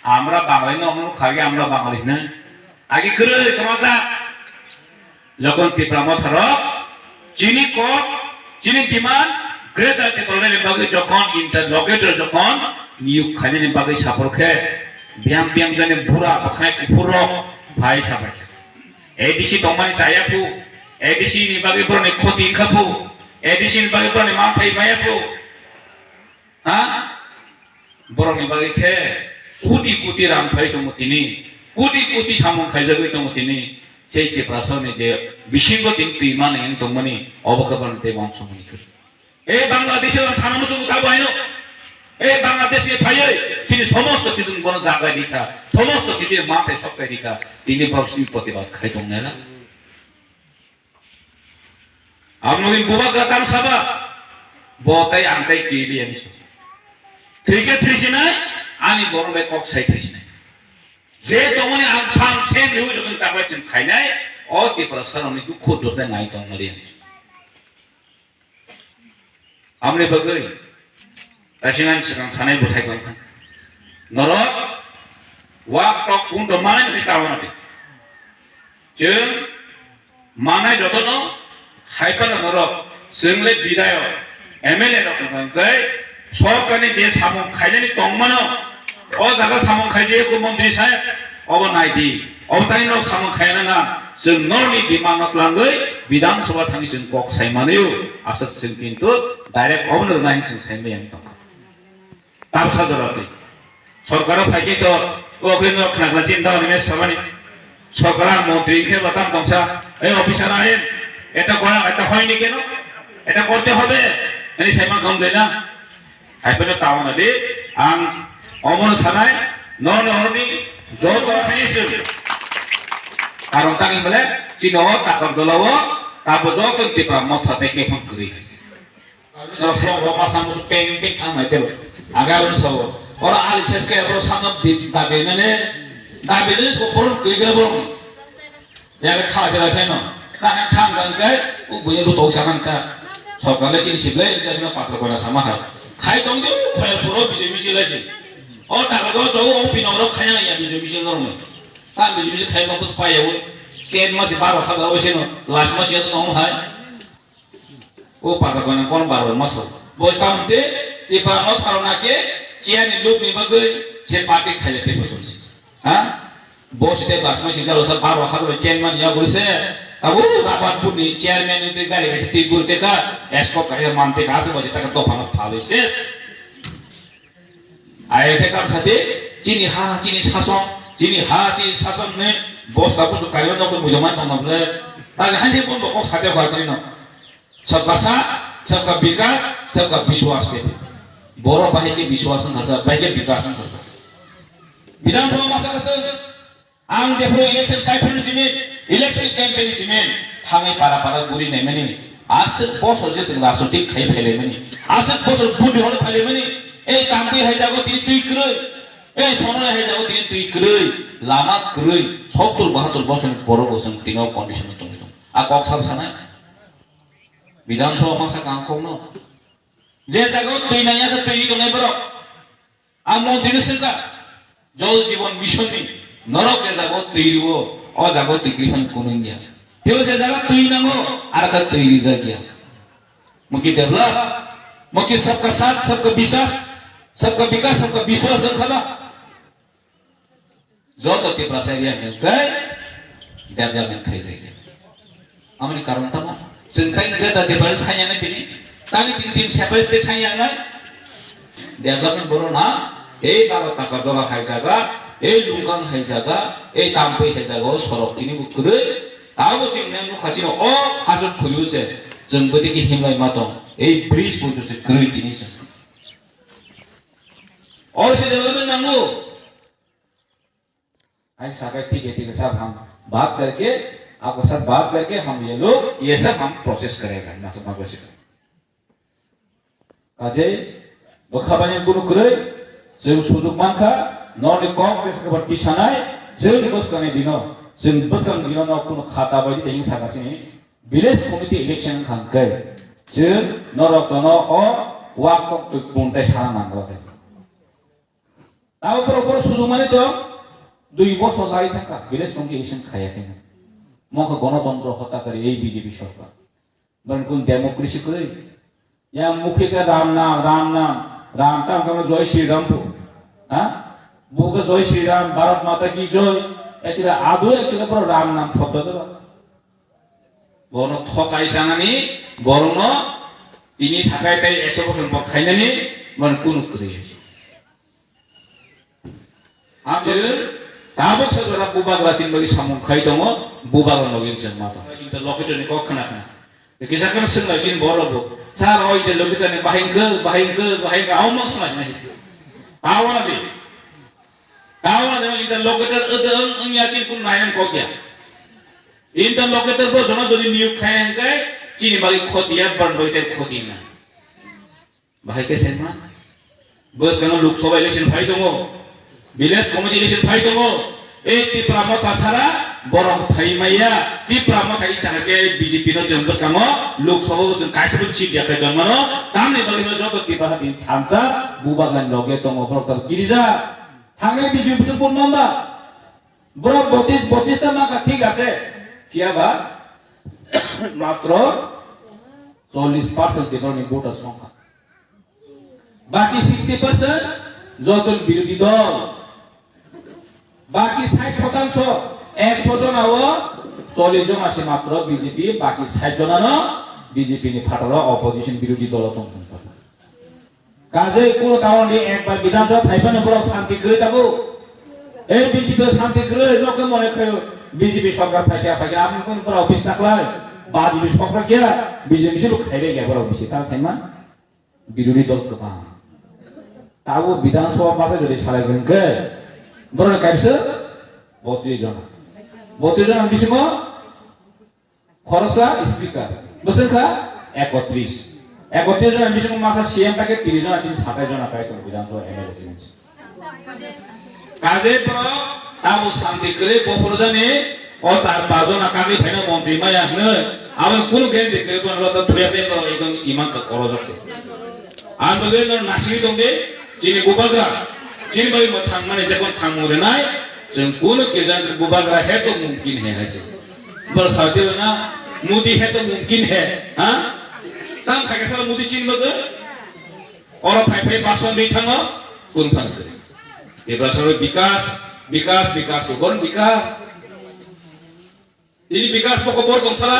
আমরা বাঙালি না অন্য খাগে আমরা বাঙালি না আগে করে তোমাটা যখন তীব্রামত হলো চিনি কম চিনি ডিমান্ড গ্রেটার টেকনোলজি বাগে যখন ইন্টারলকেটর যখন নিয়োগ খাইনি বাগে সাপরখে বিয়াম বিয়াম জানে বুড়া বাখায় কুফুর ভাই সাপাখে এই দিশি তোমায় চায়াপু এই দিশি বাগে বরনে ক্ষতি খাপু এই দিশি বাগে বরনে মাথায় মায়াপু হ্যাঁ বরনে বাগে খে কোটি কোটি রাম খাই দङ তিনি কোটি কোটি সামন খাইজাগৈ দङ তিনি সেই তীব্রাসনে যে বিশৃঙ্গ কিন্তু ইমান এন দङমানি অবকাবানতে বংশমনি এই বাংলাদেশের সামান্য সুবিধা বাইনো এই বাংলাদেশে ভাইয়ে তিনি সমস্ত কিছু কোন জায়গায় লিখা সমস্ত কিছুর মাথায় সবটাই লিখা তিনি ভাবছি প্রতিবাদ খাই দङ না আপনাদের বুবাগা কাম সাবা বতাই আনতাই কেলি আমি ঠিক আছে না আমি বড়বে কক সাই থাইছ না যে দমনে আম সাম সেম লিউ যখন তাবাইছেন খাইনাই অ তীব্রাসন আমি দুঃখ দোষে নাই দঙরি আমনে বগৈ Rasingan sedang sanai bosai kan. Norok waktu pun domain kita awal nanti. Jeng mana jodohno hyper norok sengle bidayo MLA dok kan kai সরকারি যে সামন খাইলে নি তংমানো ও জায়গা সামন খাইছে কো মন্ত্রী সাহেব অব নাইদি অবতাইনো সামন খাইনা না जों नरनि बिमानत लांगै विधानसभा थांनि जों कक साइमानेउ आसा जों किन्तु डाइरेक्ट अबनो नाइन जों साइमे आं दं ताबसा जराते सरकार फाइके तो ओखिनो खागला चिन्ता निमे सबानि सरकार मन्त्री खे बाताम दंसा এই অফিসার আইন এটা করা এটা হয়নি কেন এটা করতে হবে এনি সাইমান কাম দেয় না আইপেনো তাওনা দে আং অমন সানাই নরনি জব খাইছে কারণ তাকে বলে চিনো তাকর দলাও তাবো যত টিপা মাথা থেকে ফোন করি সব ফ্রম পাসাম পেং পেং আনাইতে আগারন সব ওরা আলিশেস কে বড় সামনে দিন দাবে দাবে সব কই গেল 야가 카드라 되노 나는 탐관가 우부여로 도사간다 서kal에 진실래 이제는 빠트거나 사마하 카이동도 코야프로 비즈미실라지 어 나가서 저 오피노로 카냐야 비즈미실 너는 아 비즈미실 카이마 부스 파야고 젠마시 바로 하다 오시노 라스마시에서 너무 하이 오 빠트거나 건 바로 마서 보스타문데 이바노 타로나게 지안이 룩니 버그 제 파티 카이테 보소시 아 bos itu basma sisa losa baru hadir chairman ya boleh abu rapat pun ni chairman itu kali kasi tigur teka eskop kaya mante kasi bos itu kan topan palis ayat teka saja cini sason ne bos aku suka kalian nopun bujaman tong nopun tapi hanya pun bokong saja khawatir no सबका साथ सबका विकास सबका विश्वास है बोरो बाहे के विश्वासन था बाहे के विकासन था विधानसभा मasa kesel ang deputy election campaign jimin thangai para guri nemani asik bos hoje singla sotik khai phele mani asik bos budi hol phele mani ei tampi hai jago tini tui kroi ei sonora hai jago tini tui kroi lama kroi 70 72 বছর বড় বছর তিনো condition তুমি তো আ cock সব সানা বিধানসভা মাসা কাম কমনো যে জায়গা তুই নাইয়া তো তুই তো নাই বড় আমন দিনসকা জল জীবন মিশন নি নরক যে জায়গা তৈরিও ও জায়গা তৈরিখান কোনো ইন্ডিয়া কেউ যে জায়গা তৈরি নামো আর একটা তৈরি জায়গা মুখি ডেভেলপ মুখি सबका साथ सबका विश्वास सबका विकास सबका विश्वास रखना যত তে প্রাসারিয়া মিলবে ডেভেলপমেন্ট খাই যায় আমনি কারণ তা না চিন্তাই গ্রেটা দেবাল ছাইয়া না তিনি তানি তিন সেপারেট ছাইয়া না ডেভেলপমেন্ট বড় না এই বাবা টাকা জলা খাই জায়গা এই লুকান হাই জায়গা এই তাম্পই হাই জায়গা সরক তিনি বুকুরে তাও তিনি নুখাচিন ও হাজত খুলিউছে जोंबो देखि हिमलाय मातम এই ব্রিজ পুতুছে গ্রই তিনি और से डेवलपमेंट नांगो आई साका ठीक है साहब हम बात करके आपके साथ बात करके हम ये सब हम प्रोसेस करेगा ना सब बात काजे बखाबानि गुनु ग्रई जों सुजुग मानखा नर्नि कांग्रेस के बात बिसानाय जों बसकाने दिनो जों बसन दिनो न कुनु खाता बायदि देहिं सागासिनि विलेज कमिटि इलेक्शन खांकै जों नरक जन अ वाक बुंथाय साना नांगौ Tahu pro susu mana itu? 2 বছর লাই থাকা বিলেজ কমিউনিকেশন খাইয়া কেন মক গণতন্ত্র হত্যা করে এই বিজেপি সরকার বলেন কোন ডেমোক্রেসি করে ইয়া মুখে কে রাম নাম রাম নাম কেন জয় শ্রীরাম হ্যাঁ বুকে জয় শ্রীরাম ভারত মাতা কি জয় এছাড়া আদৌ একচুয়ালি পুরো রাম নাম শব্দ দেবা বড় ঠকাই জানানি বরং তিনি সাকাই তাই 100 বছর পর খাইনানি মানে কোন করে আজে Tabok sesuatu bubak racin bagi samung kai tongo bubak login semata. Interlokutor ni kau kena. Kisah kan sengal cin borobo. Cara oi interlokutor ni bahing ke, awak semasa ni. Awak nabi. Awak ni interlokutor ada cin pun naik kau dia. Interlokutor bos orang jadi niuk kaya kai cin bagi khotia bar bagi ter khotina. Bahaya ke semua. Bos kan luk sobai election bahaya tongo. Bilas komedi election fight dong, ti pramota sara borong thai maya ti pramota i chana ke BJP no jengkos kamo lok sabha bojong kaisabul chip ya kai dong mano tamni bagi no joto ti paha tin thamsa bubagan loge dong borok tar girija thangai BJP pun namba borok 32 ta maka ঠিক আছে কিয়া বা মাত্র 40% জীবনী voter সংখ্যা বাকি 60% যত বিরোধী দল বাকি 60% 100 জন আও 40 জন আছে মাত্র বিজেপি বাকি 60 জন আনো বিজেপি নি ফাটালো অপোজিশন বিরোধী দল তখন কাজে কোন কারণে একবার বিধানসভা ফাইবানে বড় শান্তি করে থাকো এই বিজেপি শান্তি করে লোকে মনে করে বিজেপি সরকার ফাইয়া আপনি কোন পর অফিস থাকলাই বাজেপি সরকার গিয়া বিজেপি শুরু খাইরে গিয়া বড় অফিসে তার থাইমান বিরোধী দল কপা তাও বিধানসভা পাশে যদি সারাই গেনকে বড় কাইছে 32 জন বিশিম খরচা স্পিকার বুঝছেন কা 31 জন বিশিম মাসা সিএম টাকে 30 জন আছেন 27 জন আকাই কোন বিধানসভা এমএলএ ছিলেন কাজে পর তাও শান্তি করে বফরজানে ও 4-5 জন আকাই ভাইনা মন্ত্রী মায়া হনে আবার কোন গেন দেখে কোন রত ধুয়াছে একদম ইমান কা করজ আছে আর বগে নাসি দংদে যিনি বুবাগ্রা যিনি বই মথাং মানে যখন থামুরে নাই जों कोन केजान बुबाग्रा है तो मुमकिन है ऐसे बर साथी ना मोदी है तो मुमकिन है हां ताम खाके साला मोदी चिन बगे और फाइ पासन भी थांगो कोन फान करे ए बासरो विकास कोन विकास ini विकास पको बर दं साला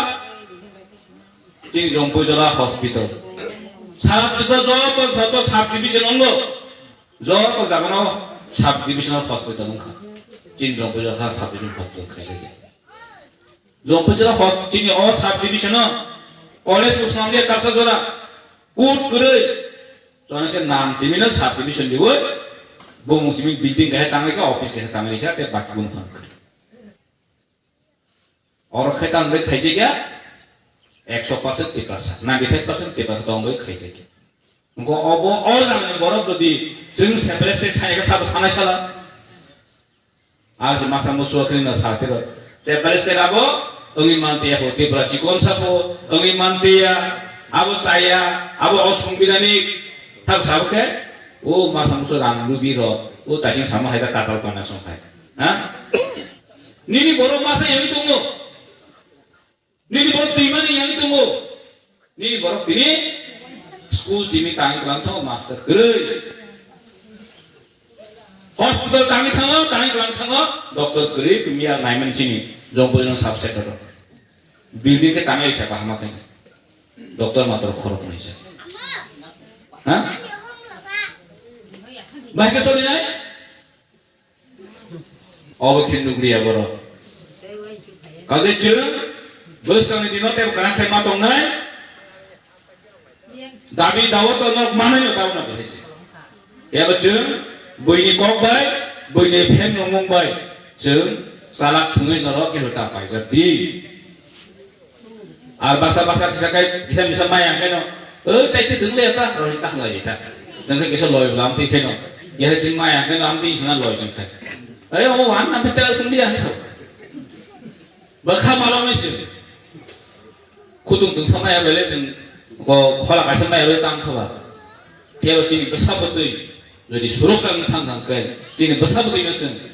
जिन जम्पुजला हॉस्पिटल सारा जत साब डिविजन अंग जत जागनाव साब डिविजनल हॉस्पिटल अंखा जिन जम्पुजला साब डिविजन हॉस्पिटल खाइले जम्पुजला हॉस्पिटल ओ साब डिविजन कॉलेज उसनामले तारसा जरा कुट करे जने नाम सिमिन साब डिविजन दिवो बोमु सिमिन बिल्डिंग गाय तांगे का ऑफिस के तांगे का ते बाकी गुन फन और खेतान में खाइसे क्या 100% पेपास 95% पेपास दंबो खाइसे क्या उनको अब ओ जाने बरफ जदि जों सेपरेट साइनेका साब सानाय साला आज मासा मुसुआ खिना सातेर सेपरेट राबो अंगि मानते होते ब्रा चिकन सापो अंगि मानते आबो साया आबो असंविधानिक थाब साबखे ओ मासा मुसुआ राम लुबिर ओ तासिं सामा हायदा ताताल काना संखाय हा निनि बरो मासा यही दंगो निनि बरो दैमानि यही दंगो निनि बरो बिनि स्कूल जिमी तांग क्लांथो मास्टर गरै हॉस्पिटल तांग थाङो डॉक्टर गरै मिया नायमन जिनि जम्बोजन साब सेक्टर बिल्डिंग के तांग इथा बाहमा kai डॉक्टर मात्र खरक नै छ हा बाइके चलि नाय अब खिन्दुग्रिया बरो काजे जों बोसोरनि दिनाव तेब कानाखाय मा दं नाय दाबि दावत न मानाय न दावना बेसे एबा जों बयनि ककबाय बयनि फेन नंगबाय जों साला थुङै नर केलता पाइजाबि आर बासा किसाkai bisa mayang keno taite sengle ta roi tak lai ta jangkai kesa loi lam ti keno ya jing mayang keno am ti hana loi jangkai ayo o wan am peta sengli ani so bakha malam ni se kudung tung sama ya bele jeng ko khola ka sama ya bele tam khaba kelo chini besa botui jadi suruh sang tanggang kai, jadi besar begini sen.